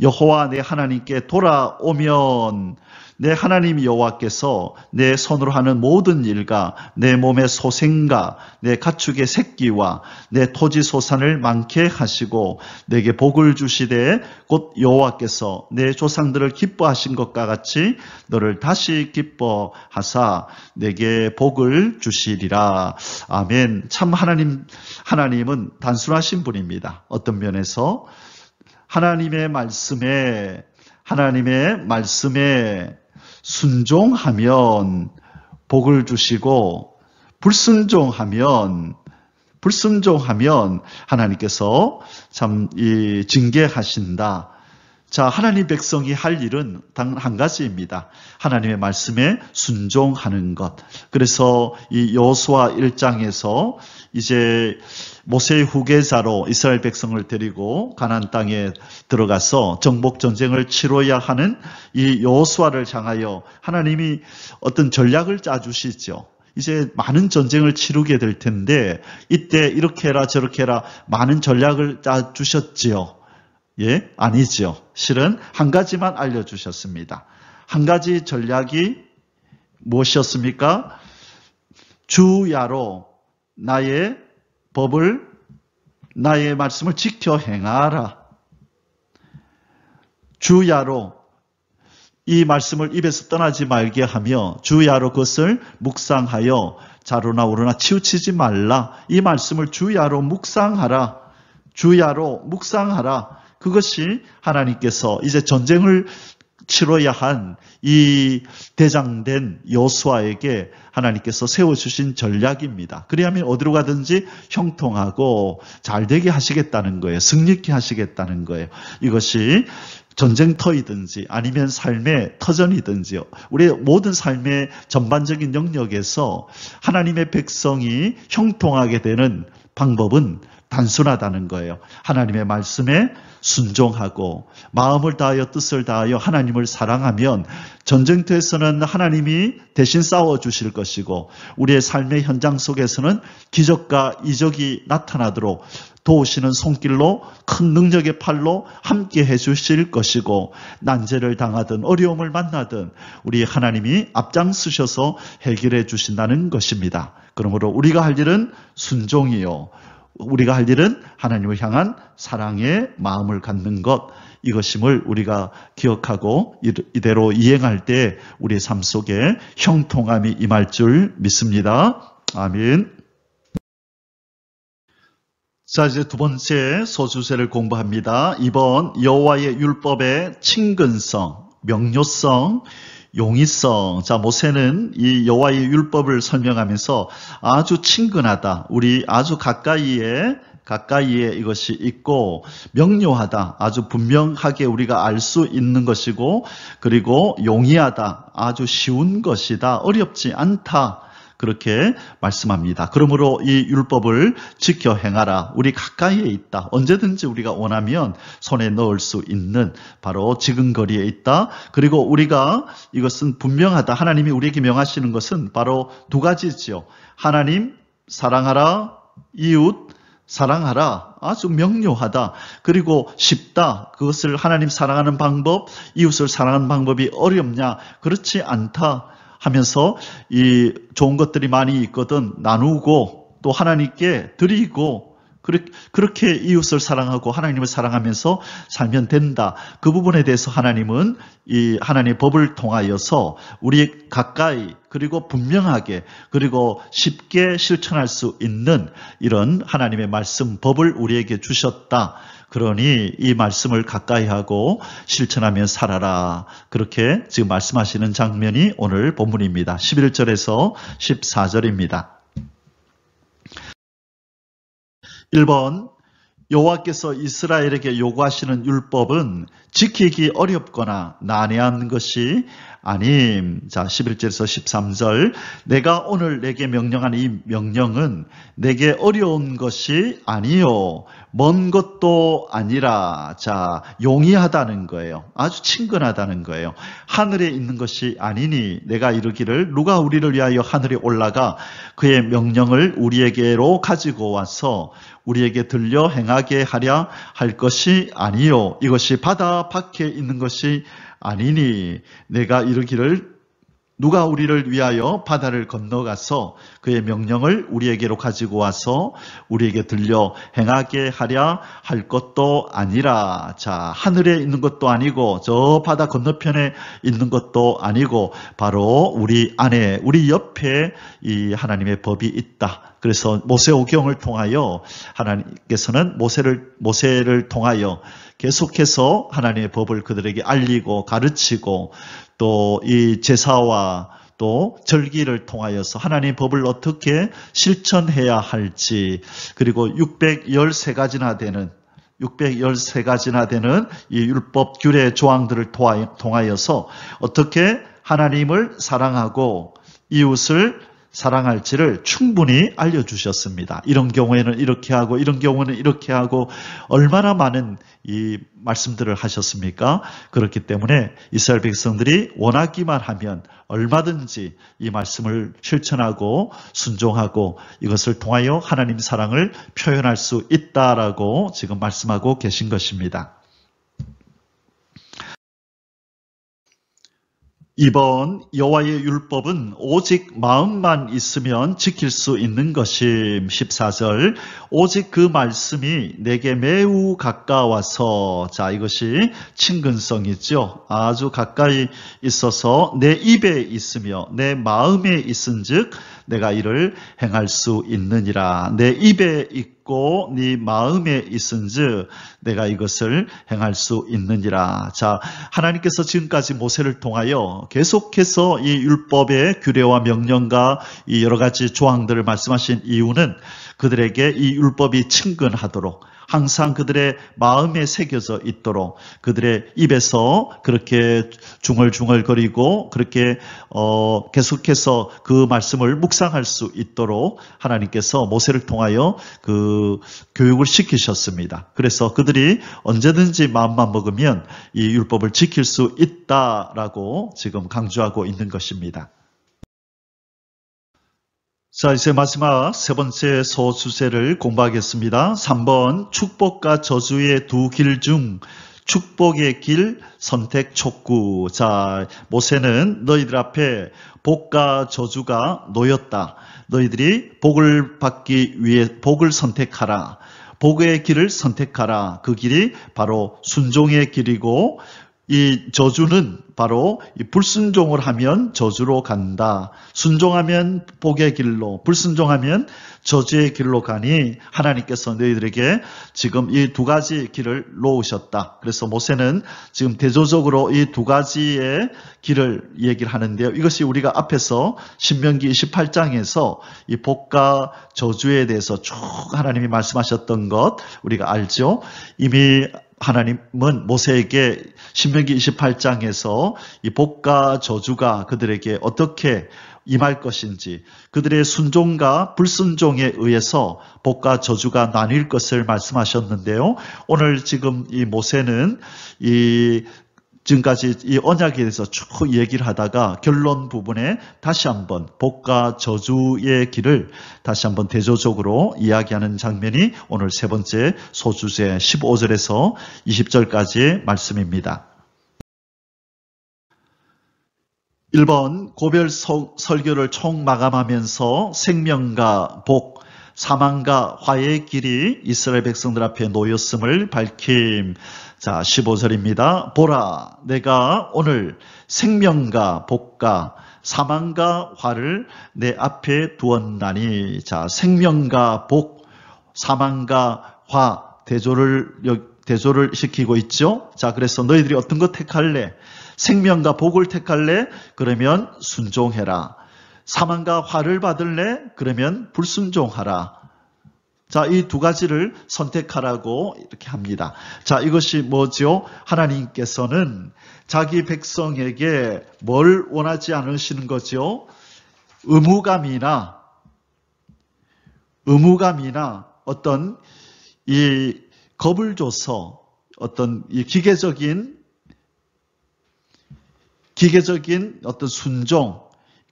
여호와 내 하나님께 돌아오면 내 하나님 여호와께서 내 손으로 하는 모든 일과 내 몸의 소생과 내 가축의 새끼와 내 토지 소산을 많게 하시고 내게 복을 주시되 곧 여호와께서 내 조상들을 기뻐하신 것과 같이 너를 다시 기뻐하사 내게 복을 주시리라. 아멘. 참 하나님은 단순하신 분입니다. 어떤 면에서 하나님의 말씀에 순종하면 복을 주시고 불순종하면 하나님께서 참 징계하신다. 자, 하나님 백성이 할 일은 단 한 가지입니다. 하나님의 말씀에 순종하는 것. 그래서 이 여호수아 1장에서 이제 모세의 후계자로 이스라엘 백성을 데리고 가나안 땅에 들어가서 정복 전쟁을 치러야 하는 이 여호수아를 향하여 하나님이 어떤 전략을 짜주시죠. 이제 많은 전쟁을 치르게 될 텐데 이때 이렇게 해라 저렇게 해라 많은 전략을 짜주셨지요. 예? 아니죠. 실은 한 가지만 알려주셨습니다. 한 가지 전략이 무엇이었습니까? 주야로 나의 법을, 나의 말씀을 지켜 행하라. 주야로 이 말씀을 입에서 떠나지 말게 하며 주야로 그것을 묵상하여 자로나 우로나 치우치지 말라. 이 말씀을 주야로 묵상하라. 주야로 묵상하라. 그것이 하나님께서 이제 전쟁을 치러야 한 이 대장된 여호수아에게 하나님께서 세워주신 전략입니다. 그리하면 어디로 가든지 형통하고 잘되게 하시겠다는 거예요. 승리케 하시겠다는 거예요. 이것이 전쟁터이든지 아니면 삶의 터전이든지요. 우리의 모든 삶의 전반적인 영역에서 하나님의 백성이 형통하게 되는 방법은 단순하다는 거예요. 하나님의 말씀에 순종하고 마음을 다하여 뜻을 다하여 하나님을 사랑하면 전쟁터에서는 하나님이 대신 싸워주실 것이고 우리의 삶의 현장 속에서는 기적과 이적이 나타나도록 도우시는 손길로 큰 능력의 팔로 함께 해주실 것이고 난제를 당하든 어려움을 만나든 우리 하나님이 앞장서셔서 해결해 주신다는 것입니다. 그러므로 우리가 할 일은 순종이요. 우리가 할 일은 하나님을 향한 사랑의 마음을 갖는 것, 이것임을 우리가 기억하고 이대로 이행할 때 우리의 삶 속에 형통함이 임할 줄 믿습니다. 아멘. 자, 이제 두 번째 소주제를 공부합니다. 이번 여호와의 율법의 친근성, 명료성, 용이성. 자, 모세는 이 여호와의 율법을 설명하면서 아주 친근하다. 우리 아주 가까이에 이것이 있고 명료하다. 아주 분명하게 우리가 알 수 있는 것이고 그리고 용이하다. 아주 쉬운 것이다. 어렵지 않다. 그렇게 말씀합니다. 그러므로 이 율법을 지켜 행하라. 우리 가까이에 있다. 언제든지 우리가 원하면 손에 넣을 수 있는 바로 지근거리에 있다. 그리고 우리가 이것은 분명하다. 하나님이 우리에게 명하시는 것은 바로 두 가지지요. 하나님 사랑하라. 이웃 사랑하라. 아주 명료하다. 그리고 쉽다. 그것을 하나님 사랑하는 방법, 이웃을 사랑하는 방법이 어렵냐? 그렇지 않다. 하면서 이 좋은 것들이 많이 있거든 나누고 또 하나님께 드리고 그렇게 이웃을 사랑하고 하나님을 사랑하면서 살면 된다. 그 부분에 대해서 하나님은 이 하나님의 법을 통하여서 우리 가까이 그리고 분명하게 그리고 쉽게 실천할 수 있는 이런 하나님의 말씀 법을 우리에게 주셨다. 그러니 이 말씀을 가까이 하고 실천하며 살아라. 그렇게 지금 말씀하시는 장면이 오늘 본문입니다. 11절에서 14절입니다. 1번 여호와께서 이스라엘에게 요구하시는 율법은 지키기 어렵거나 난해한 것이 아님. 자, 11절에서 13절. 내가 오늘 내게 명령한 이 명령은 내게 어려운 것이 아니요. 먼 것도 아니라. 자, 용이하다는 거예요. 아주 친근하다는 거예요. 하늘에 있는 것이 아니니 내가 이르기를 누가 우리를 위하여 하늘에 올라가 그의 명령을 우리에게로 가지고 와서 우리에게 들려 행하게 하려 할 것이 아니요. 이것이 바다 밖에 있는 것이 아니니 내가 이르기를 누가 우리를 위하여 바다를 건너가서 그의 명령을 우리에게로 가지고 와서 우리에게 들려 행하게 하려 할 것도 아니라. 자, 하늘에 있는 것도 아니고 저 바다 건너편에 있는 것도 아니고 바로 우리 안에 우리 옆에 이 하나님의 법이 있다. 그래서 모세오경을 통하여 하나님께서는 모세를 통하여 계속해서 하나님의 법을 그들에게 알리고 가르치고 또 이 제사와 또 절기를 통하여서 하나님의 법을 어떻게 실천해야 할지 그리고 613가지나 되는 이 율법 규례 조항들을 통하여서 어떻게 하나님을 사랑하고 이웃을 사랑할지를 충분히 알려주셨습니다. 이런 경우에는 이렇게 하고 이런 경우는 이렇게 하고 얼마나 많은 이 말씀들을 하셨습니까? 그렇기 때문에 이스라엘 백성들이 원하기만 하면 얼마든지 이 말씀을 실천하고 순종하고 이것을 통하여 하나님 사랑을 표현할 수 있다라고 지금 말씀하고 계신 것입니다. 2번 여호와의 율법은 오직 마음만 있으면 지킬 수 있는 것임. 14절 오직 그 말씀이 내게 매우 가까워서. 자, 이것이 친근성이죠. 아주 가까이 있어서 내 입에 있으며 내 마음에 있은즉 내가 이를 행할 수 있느니라. 내 입에 있고 네 마음에 있은즉 내가 이것을 행할 수 있느니라. 자, 하나님께서 지금까지 모세를 통하여 계속해서 이 율법의 규례와 명령과 이 여러 가지 조항들을 말씀하신 이유는 그들에게 이 율법이 친근하도록, 항상 그들의 마음에 새겨져 있도록, 그들의 입에서 그렇게 중얼중얼거리고 그렇게 계속해서 그 말씀을 묵상할 수 있도록 하나님께서 모세를 통하여 그 교육을 시키셨습니다. 그래서 그들이 언제든지 마음만 먹으면 이 율법을 지킬 수 있다라고 지금 강조하고 있는 것입니다. 자, 이제 마지막 세 번째 소주제를 공부하겠습니다. 3번, 축복과 저주의 두 길 중 축복의 길 선택 촉구. 자, 모세는 너희들 앞에 복과 저주가 놓였다. 너희들이 복을 받기 위해 복을 선택하라. 복의 길을 선택하라. 그 길이 바로 순종의 길이고, 이 저주는 바로 이 불순종을 하면 저주로 간다. 순종하면 복의 길로, 불순종하면 저주의 길로 가니 하나님께서 너희들에게 지금 이 두 가지 길을 놓으셨다. 그래서 모세는 지금 대조적으로 이 두 가지의 길을 얘기를 하는데요. 이것이 우리가 앞에서 신명기 28장에서 이 복과 저주에 대해서 쭉 하나님이 말씀하셨던 것 우리가 알죠. 이미 하나님은 모세에게 신명기 28장에서 이 복과 저주가 그들에게 어떻게 임할 것인지, 그들의 순종과 불순종에 의해서 복과 저주가 나뉠 것을 말씀하셨는데요. 오늘 지금 이 모세는 지금까지 이 언약에 대해서 쭉 얘기를 하다가 결론 부분에 다시 한번 복과 저주의 길을 다시 한번 대조적으로 이야기하는 장면이 오늘 세 번째 소주제 15절에서 20절까지의 말씀입니다. 1번, 고별 설교를 총 마감하면서 생명과 복, 사망과 화해의 길이 이스라엘 백성들 앞에 놓였음을 밝힘. 자, 15절입니다. 보라, 내가 오늘 생명과 복과 사망과 화를 내 앞에 두었나니. 자, 생명과 복, 사망과 화, 대조를 시키고 있죠. 자, 그래서 너희들이 어떤 것 택할래? 생명과 복을 택할래? 그러면 순종해라. 사망과 화를 받을래? 그러면 불순종하라. 자, 이 두 가지를 선택하라고 이렇게 합니다. 자, 이것이 뭐죠? 하나님께서는 자기 백성에게 뭘 원하지 않으시는 거죠? 의무감이나 어떤 이 겁을 줘서 어떤 이 기계적인 어떤 순종,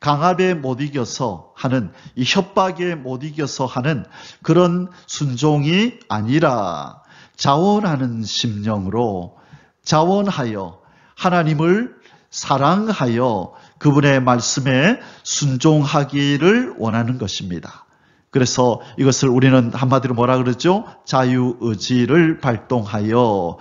강압에 못 이겨서 하는, 이 협박에 못 이겨서 하는 그런 순종이 아니라 자원하는 심령으로 자원하여 하나님을 사랑하여 그분의 말씀에 순종하기를 원하는 것입니다. 그래서 이것을 우리는 한마디로 뭐라 그러죠? 자유의지를 발동하여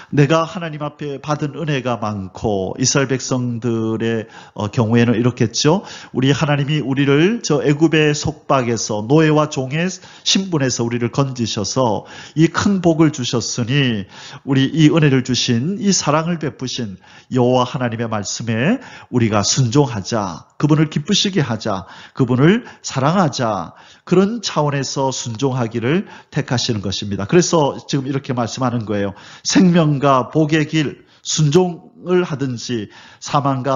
내가 하나님 앞에 받은 은혜가 많고, 이스라엘 백성들의 경우에는 이렇겠죠. 우리 하나님이 우리를 저 애굽의 속박에서, 노예와 종의 신분에서 우리를 건지셔서 이 큰 복을 주셨으니 우리 이 은혜를 주신, 이 사랑을 베푸신 여호와 하나님의 말씀에 우리가 순종하자, 그분을 기쁘시게 하자, 그분을 사랑하자, 그런 차원에서 순종하기를 택하시는 것입니다. 그래서 지금 이렇게 말씀하는 거예요. 생명과 복의 길, 순종을 하든지 사망과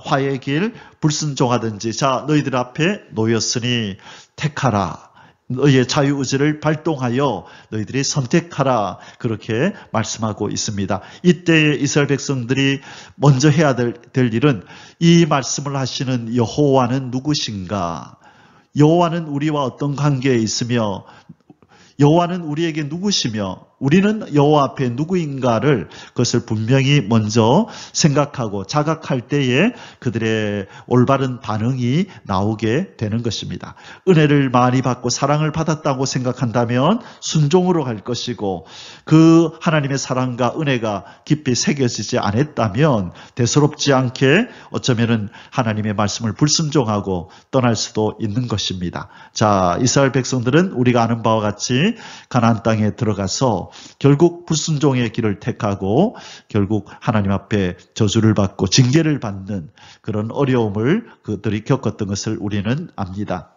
화의 길, 불순종하든지, 자, 너희들 앞에 놓였으니 택하라. 너희의 자유의지를 발동하여 너희들이 선택하라. 그렇게 말씀하고 있습니다. 이때에 이스라엘 백성들이 먼저 해야 될 일은 이 말씀을 하시는 여호와는 누구신가? 여호와는 우리와 어떤 관계에 있으며, 여호와는 우리에게 누구시며, 우리는 여호와 앞에 누구인가를 그것을 분명히 먼저 생각하고 자각할 때에 그들의 올바른 반응이 나오게 되는 것입니다. 은혜를 많이 받고 사랑을 받았다고 생각한다면 순종으로 갈 것이고, 그 하나님의 사랑과 은혜가 깊이 새겨지지 않았다면 대수롭지 않게 어쩌면은 하나님의 말씀을 불순종하고 떠날 수도 있는 것입니다. 자, 이스라엘 백성들은 우리가 아는 바와 같이 가나안 땅에 들어가서 결국 불순종의 길을 택하고 결국 하나님 앞에 저주를 받고 징계를 받는 그런 어려움을 그들이 겪었던 것을 우리는 압니다.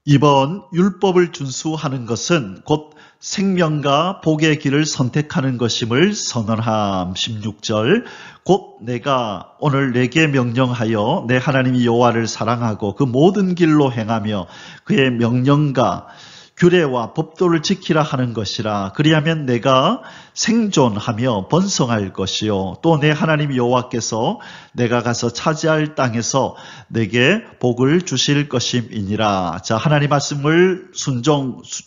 이번 율법을 준수하는 것은 곧 생명과 복의 길을 선택하는 것임을 선언함. 16절 곧 내가 오늘 내게 명령하여 내 하나님 여호와를 사랑하고 그 모든 길로 행하며 그의 명령과 규례와 법도를 지키라 하는 것이라. 그리하면 내가 생존하며 번성할 것이요 또 내 하나님 여호와께서 내가 가서 차지할 땅에서 내게 복을 주실 것임이니라. 자, 하나님 말씀을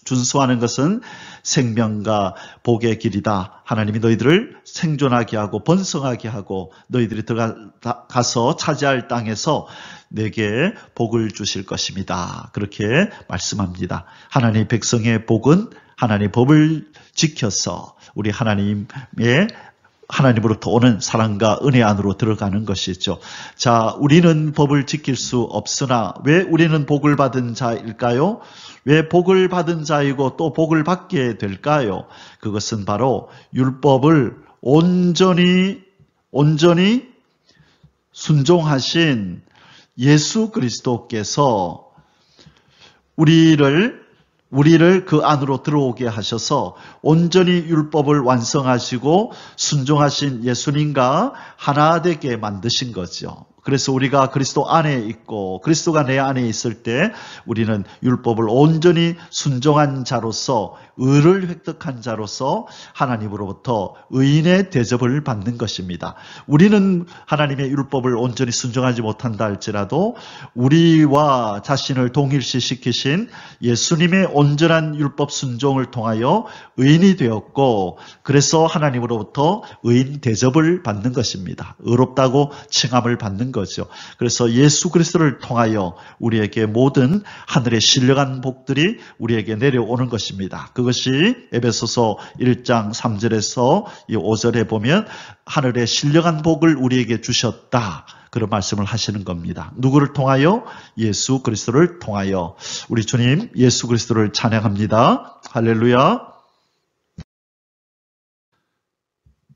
준수하는 것은 생명과 복의 길이다. 하나님이 너희들을 생존하게 하고 번성하게 하고 너희들이 들어가서 차지할 땅에서 내게 복을 주실 것입니다. 그렇게 말씀합니다. 하나님의 백성의 복은 하나님의 법을 지켜서 우리 하나님으로부터 오는 사랑과 은혜 안으로 들어가는 것이죠. 자, 우리는 법을 지킬 수 없으나 왜 우리는 복을 받은 자일까요? 왜 복을 받은 자이고 또 복을 받게 될까요? 그것은 바로 율법을 온전히 순종하신 예수 그리스도께서 우리를 그 안으로 들어오게 하셔서 온전히 율법을 완성하시고 순종하신 예수님과 하나 되게 만드신 거죠. 그래서 우리가 그리스도 안에 있고 그리스도가 내 안에 있을 때 우리는 율법을 온전히 순종한 자로서 의를 획득한 자로서 하나님으로부터 의인의 대접을 받는 것입니다. 우리는 하나님의 율법을 온전히 순종하지 못한다 할지라도 우리와 자신을 동일시시키신 예수님의 온전한 율법 순종을 통하여 의인이 되었고 그래서 하나님으로부터 의인 대접을 받는 것입니다. 의롭다고 칭함을 받는 거죠. 그래서 예수 그리스도를 통하여 우리에게 모든 하늘의 신령한 복들이 우리에게 내려오는 것입니다. 그것이 에베소서 1장 3절에서 5절에 보면 하늘의 신령한 복을 우리에게 주셨다. 그런 말씀을 하시는 겁니다. 누구를 통하여? 예수 그리스도를 통하여. 우리 주님 예수 그리스도를 찬양합니다. 할렐루야.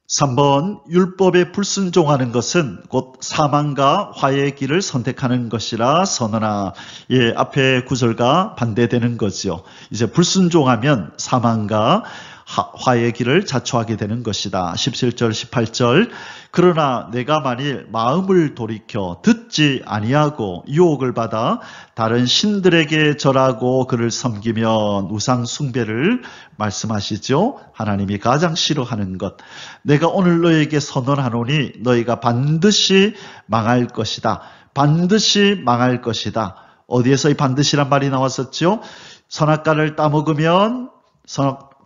3번 율법에 불순종하는 것은 곧 사망과 화해의 길을 선택하는 것이라 선언하. 예, 앞에 구절과 반대되는 거죠. 이제 불순종하면 사망과 화해의 길을 자초하게 되는 것이다. 17절 18절 그러나 내가 만일 마음을 돌이켜 듣지 아니하고 유혹을 받아 다른 신들에게 절하고 그를 섬기면 우상 숭배를 말씀하시죠. 하나님이 가장 싫어하는 것. 내가 오늘 너에게 선언하노니 너희가 반드시 망할 것이다. 반드시 망할 것이다. 어디에서 이 반드시란 말이 나왔었죠? 선악과를 따먹으면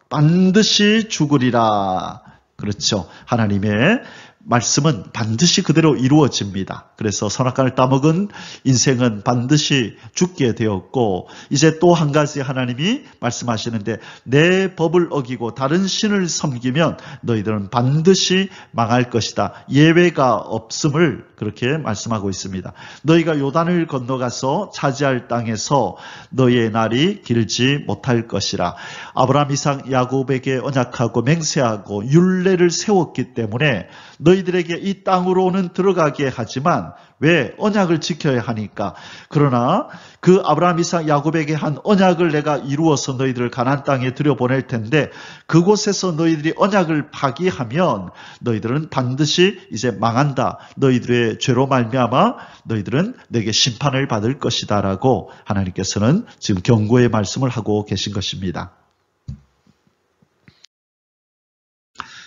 반드시 죽으리라. 그렇죠. 하나님의 말씀은 반드시 그대로 이루어집니다. 그래서 선악과를 따먹은 인생은 반드시 죽게 되었고 이제 또 한 가지 하나님이 말씀하시는데 내 법을 어기고 다른 신을 섬기면 너희들은 반드시 망할 것이다. 예외가 없음을 그렇게 말씀하고 있습니다. 너희가 요단을 건너가서 차지할 땅에서 너희의 날이 길지 못할 것이라. 아브라함, 이삭, 야곱에게 언약하고 맹세하고 율례를 세웠기 때문에 너희들에게 이 땅으로는 들어가게 하지만 왜? 언약을 지켜야 하니까. 그러나 그 아브라함, 이삭, 야곱에게 한 언약을 내가 이루어서 너희들을 가나안 땅에 들여보낼 텐데 그곳에서 너희들이 언약을 파기하면 너희들은 반드시 이제 망한다. 너희들의 죄로 말미암아 너희들은 내게 심판을 받을 것이다 라고 하나님께서는 지금 경고의 말씀을 하고 계신 것입니다.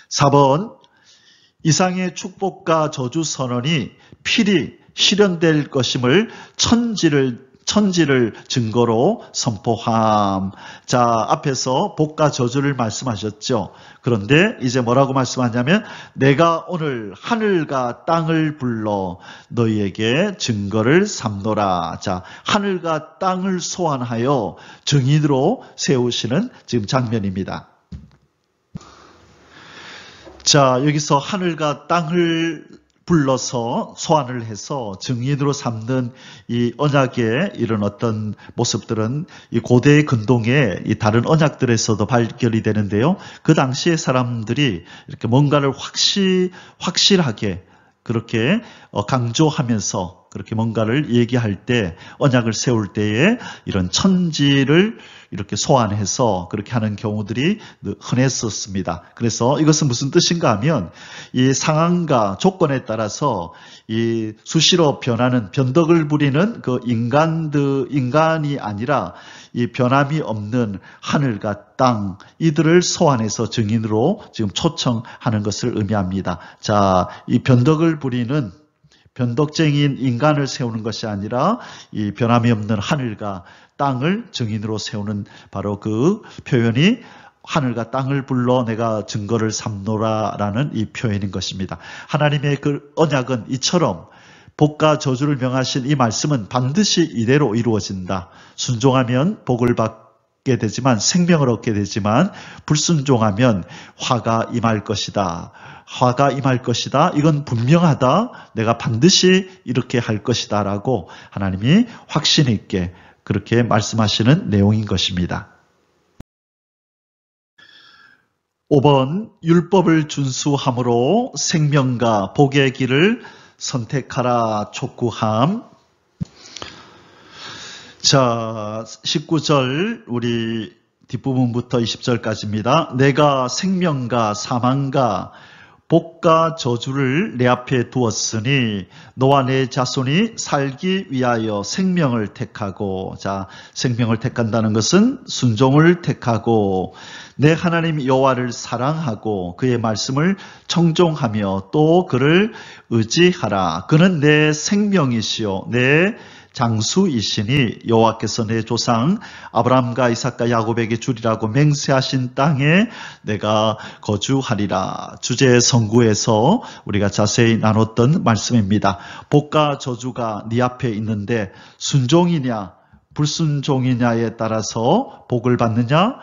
4번 이상의 축복과 저주 선언이 필히 실현될 것임을 천지를 증거로 선포함. 자, 앞에서 복과 저주를 말씀하셨죠. 그런데 이제 뭐라고 말씀하냐면 내가 오늘 하늘과 땅을 불러 너희에게 증거를 삼노라. 자, 하늘과 땅을 소환하여 증인으로 세우시는 지금 장면입니다. 자, 여기서 하늘과 땅을 불러서 소환을 해서 증인으로 삼는 이 언약의 이런 어떤 모습들은 이 고대의 근동의 이 다른 언약들에서도 발견이 되는데요. 그 당시의 사람들이 이렇게 뭔가를 확실하게 그렇게 강조하면서 그렇게 뭔가를 얘기할 때 언약을 세울 때에 이런 천지를 이렇게 소환해서 그렇게 하는 경우들이 흔했었습니다. 그래서 이것은 무슨 뜻인가 하면 이 상황과 조건에 따라서 이 수시로 변하는 변덕을 부리는 그 인간이 아니라 이 변함이 없는 하늘과 땅 이들을 소환해서 증인으로 지금 초청하는 것을 의미합니다. 자, 이 변덕을 부리는 변덕쟁이인 인간을 세우는 것이 아니라 이 변함이 없는 하늘과 땅을 증인으로 세우는 바로 그 표현이 하늘과 땅을 불러 내가 증거를 삼노라라는 이 표현인 것입니다. 하나님의 그 언약은 이처럼 복과 저주를 명하신 이 말씀은 반드시 이대로 이루어진다. 순종하면 복을 받게 되지만 생명을 얻게 되지만 불순종하면 화가 임할 것이다. 화가 임할 것이다. 이건 분명하다. 내가 반드시 이렇게 할 것이다 라고 하나님이 확신 있게 그렇게 말씀하시는 내용인 것입니다. 5번 율법을 준수함으로 생명과 복의 길을 선택하라 촉구함. 자, 19절 우리 뒷부분부터 20절까지입니다. 내가 생명과 사망과 복과 저주를 내 앞에 두었으니 너와 내 자손이 살기 위하여 생명을 택하고, 자, 생명을 택한다는 것은 순종을 택하고 내 하나님 여호와를 사랑하고 그의 말씀을 청종하며 또 그를 의지하라. 그는 내 생명이시요 내 장수이시니 여호와께서 내 조상 아브라함과 이삭과 야곱에게 주리라고 맹세하신 땅에 내가 거주하리라. 주제 선구에서 우리가 자세히 나눴던 말씀입니다. 복과 저주가 네 앞에 있는데 순종이냐 불순종이냐에 따라서 복을 받느냐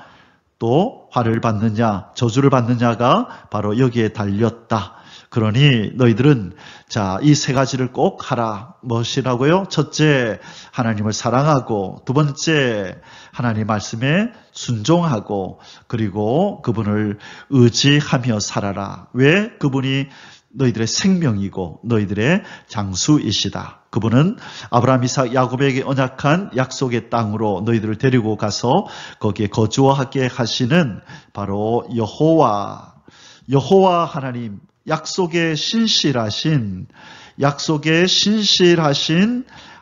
또 화를 받느냐 저주를 받느냐가 바로 여기에 달렸다. 그러니 너희들은 자, 이 세 가지를 꼭 하라. 무엇이라고요? 첫째, 하나님을 사랑하고, 두 번째, 하나님 말씀에 순종하고, 그리고 그분을 의지하며 살아라. 왜? 그분이 너희들의 생명이고 너희들의 장수이시다. 그분은 아브라함, 이삭, 야곱에게 언약한 약속의 땅으로 너희들을 데리고 가서 거기에 거주하게 하시는 바로 여호와 하나님, 약속에 신실하신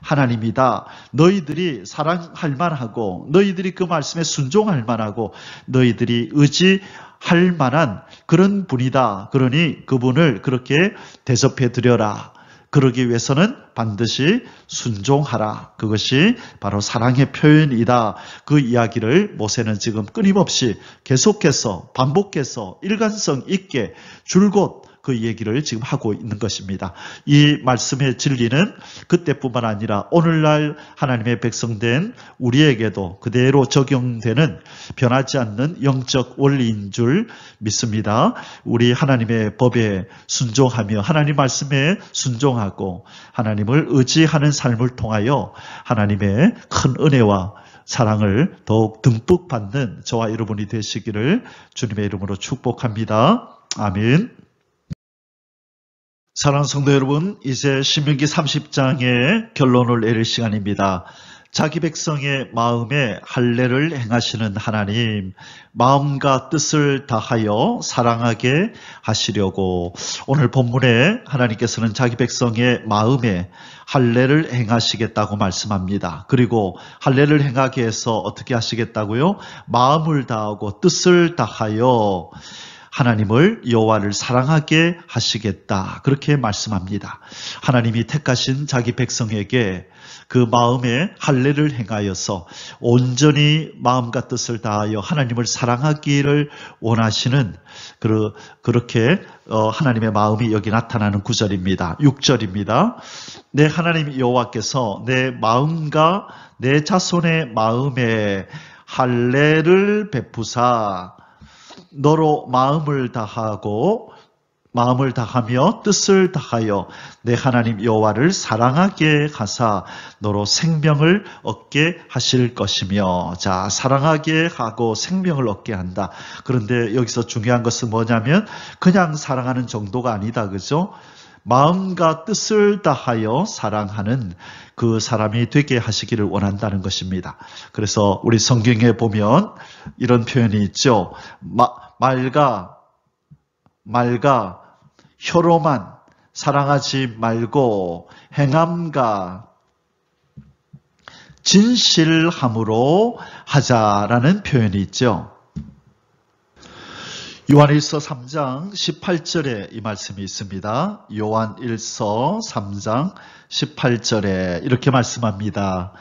하나님이다. 너희들이 사랑할 만하고 너희들이 그 말씀에 순종할 만하고 너희들이 의지할 만한 그런 분이다. 그러니 그분을 그렇게 대접해 드려라. 그러기 위해서는 반드시 순종하라. 그것이 바로 사랑의 표현이다. 그 이야기를 모세는 지금 끊임없이 계속해서 반복해서 일관성 있게 줄곧 그 얘기를 지금 하고 있는 것입니다. 이 말씀의 진리는 그때뿐만 아니라 오늘날 하나님의 백성된 우리에게도 그대로 적용되는 변하지 않는 영적 원리인 줄 믿습니다. 우리 하나님의 법에 순종하며 하나님 말씀에 순종하고 하나님을 의지하는 삶을 통하여 하나님의 큰 은혜와 사랑을 더욱 듬뿍 받는 저와 여러분이 되시기를 주님의 이름으로 축복합니다. 아멘. 사랑하는 성도 여러분, 이제 신명기 30장의 결론을 내릴 시간입니다. 자기 백성의 마음에 할례를 행하시는 하나님, 마음과 뜻을 다하여 사랑하게 하시려고 오늘 본문에 하나님께서는 자기 백성의 마음에 할례를 행하시겠다고 말씀합니다. 그리고 할례를 행하게 해서 어떻게 하시겠다고요? 마음을 다하고 뜻을 다하여 하나님을 여호와를 사랑하게 하시겠다. 그렇게 말씀합니다. 하나님이 택하신 자기 백성에게 그 마음에 할례를 행하여서 온전히 마음과 뜻을 다하여 하나님을 사랑하기를 원하시는 그렇게 하나님의 마음이 여기 나타나는 구절입니다. 6절입니다. 내 하나님 여호와께서 내 마음과 내 자손의 마음에 할례를 베푸사 너로 마음을 다하며 뜻을 다하여 내 하나님 여호와를 사랑하게 하사 너로 생명을 얻게 하실 것이며. 자, 사랑하게 하고 생명을 얻게 한다. 그런데 여기서 중요한 것은 뭐냐면 그냥 사랑하는 정도가 아니다. 그죠? 마음과 뜻을 다하여 사랑하는 그 사람이 되게 하시기를 원한다는 것입니다. 그래서 우리 성경에 보면 이런 표현이 있죠. 말과 혀로만 사랑하지 말고 행함과 진실함으로 하자라는 표현이 있죠. 요한일서 3장 18절에 이 말씀이 있습니다. 요한일서 3장 18절에 이렇게 말씀합니다.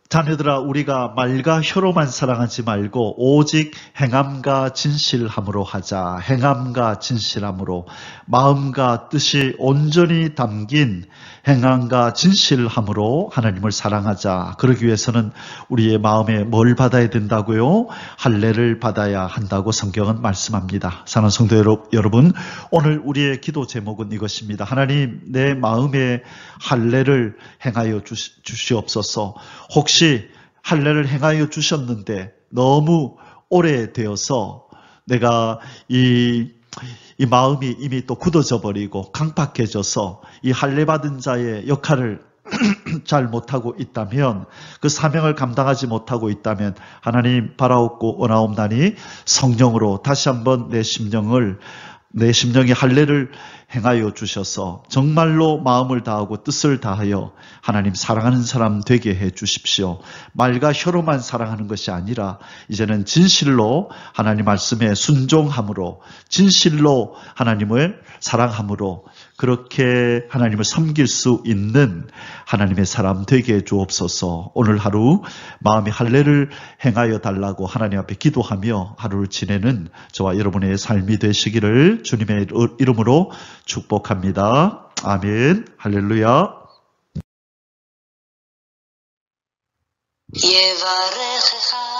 자녀들아, 우리가 말과 혀로만 사랑하지 말고 오직 행함과 진실함으로 하자. 행함과 진실함으로, 마음과 뜻이 온전히 담긴 행함과 진실함으로 하나님을 사랑하자. 그러기 위해서는 우리의 마음에 뭘 받아야 된다고요? 할례를 받아야 한다고 성경은 말씀합니다. 사랑하는 성도 여러분, 오늘 우리의 기도 제목은 이것입니다. 하나님, 내 마음에 할례를 행하여 주시옵소서. 혹시 할례를 행하여 주셨는데 너무 오래되어서 내가 이 마음이 이미 또 굳어져 버리고 강팍해져서 이 할례 받은 자의 역할을 잘 못하고 있다면, 그 사명을 감당하지 못하고 있다면 하나님 바라옵고 원하옵나니 성령으로 다시 한번 내 심령의 할례를 행하여 주셔서 정말로 마음을 다하고 뜻을 다하여 하나님 사랑하는 사람 되게 해 주십시오. 말과 혀로만 사랑하는 것이 아니라 이제는 진실로 하나님 말씀에 순종함으로, 진실로 하나님을 사랑함으로 그렇게 하나님을 섬길 수 있는 하나님의 사람 되게 해 주옵소서. 오늘 하루 마음의 할례를 행하여 달라고 하나님 앞에 기도하며 하루를 지내는 저와 여러분의 삶이 되시기를 주님의 이름으로 축복합니다. 아멘. 할렐루야. יברכך